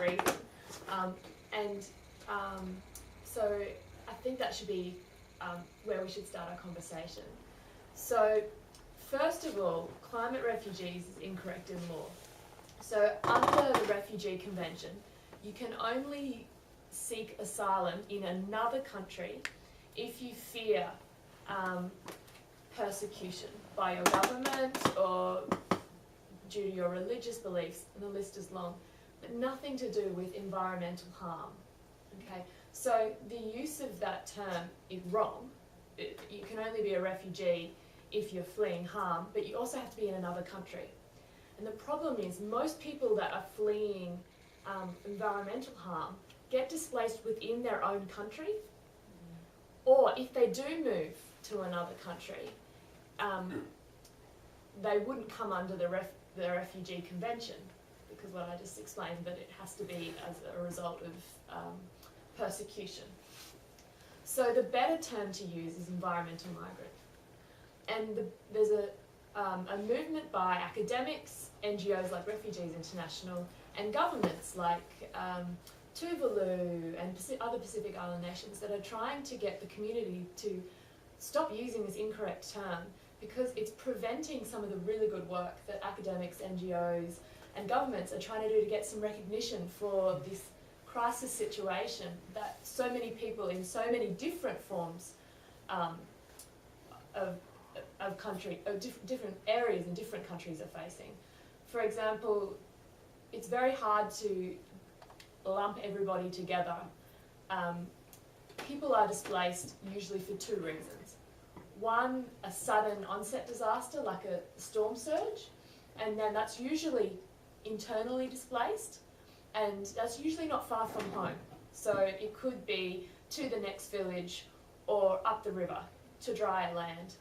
reason. So I think that should be where we should start our conversation. So first of all, climate refugees is incorrect in law. So under the Refugee Convention, you can only seek asylum in another country if you fear persecution by your government or due to your religious beliefs, and the list is long, but nothing to do with environmental harm. Okay, so the use of that term is wrong. You can only be a refugee if you're fleeing harm, but you also have to be in another country. And the problem is most people that are fleeing environmental harm get displaced within their own country, or if they do move to another country, they wouldn't come under the Refugee Convention, because what I just explained, but it has to be as a result of persecution. So the better term to use is environmental migrant. And there's a movement by academics, NGOs like Refugees International, and governments like Tuvalu and other Pacific Island nations that are trying to get the community to stop using this incorrect term, because it's preventing some of the really good work that academics, NGOs, and governments are trying to do to get some recognition for this crisis situation that so many people in so many different forms of different areas in different countries are facing. For example, it's very hard to lump everybody together. People are displaced usually for two reasons. One, a sudden onset disaster like a storm surge, and then that's usually internally displaced, and that's usually not far from home. So it could be to the next village or up the river to drier land,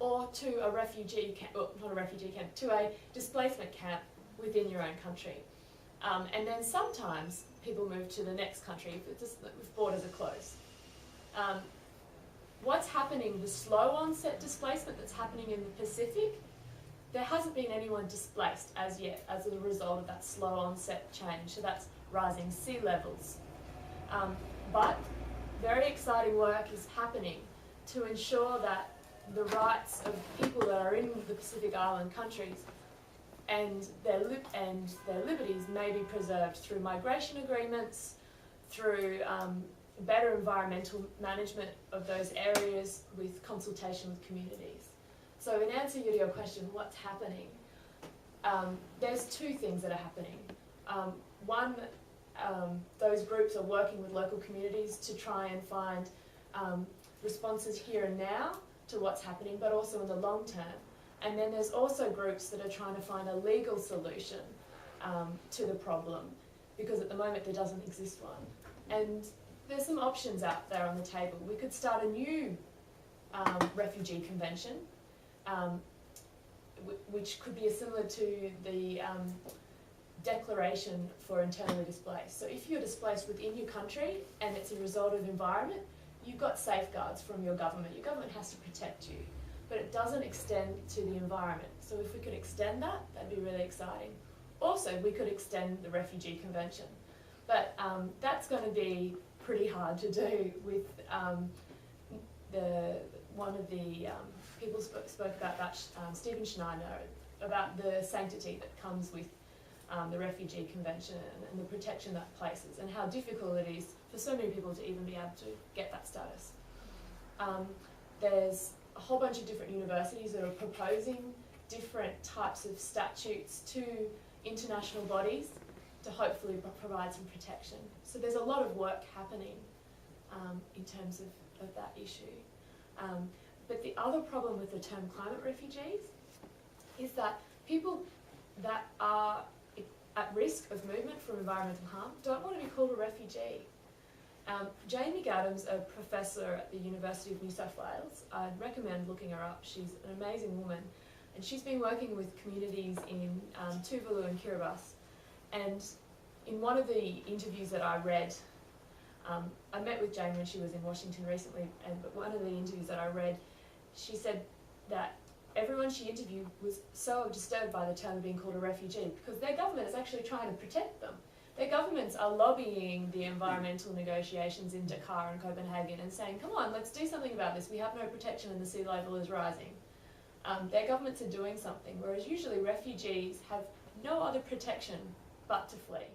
or to a refugee camp, well, not a refugee camp, to a displacement camp within your own country. And then sometimes people move to the next country if borders are closed. What's happening, the slow onset displacement that's happening in the Pacific, there hasn't been anyone displaced as yet as a result of that slow onset change. So that's rising sea levels. But very exciting work is happening to ensure that the rights of people that are in the Pacific Island countries and their liberties may be preserved through migration agreements, through better environmental management of those areas with consultation with communities. So in answer to your question, what's happening? There's two things that are happening. One, those groups are working with local communities to try and find responses here and now to what's happening, but also in the long term. And then there's also groups that are trying to find a legal solution to the problem, because at the moment there doesn't exist one. And there's some options out there on the table. We could start a new refugee convention, which could be similar to the declaration for internally displaced. So if you're displaced within your country and it's a result of environment, you've got safeguards from your government. Your government has to protect you, but it doesn't extend to the environment. So if we could extend that, that'd be really exciting. Also, we could extend the Refugee Convention, but that's going to be pretty hard to do with one of the people spoke about that, Stephen Schneider, about the sanctity that comes with the Refugee Convention and the protection that places, and how difficult it is for so many people to even be able to get that status. There's a whole bunch of different universities that are proposing different types of statutes to international bodies to hopefully provide some protection. So there's a lot of work happening in terms of that issue. But the other problem with the term climate refugees is that people that are at risk of movement from environmental harm don't want to be called a refugee. Jane McAdams, a professor at the University of New South Wales, I'd recommend looking her up. She's an amazing woman, and she's been working with communities in Tuvalu and Kiribati. And in one of the interviews that I read, I met with Jane when she was in Washington recently, but one of the interviews that I read, she said that everyone she interviewed was so disturbed by the term being called a refugee, because their government is actually trying to protect them. Their governments are lobbying the environmental negotiations in Dakar and Copenhagen and saying, come on, let's do something about this. We have no protection and the sea level is rising. Their governments are doing something, whereas usually refugees have no other protection but to flee.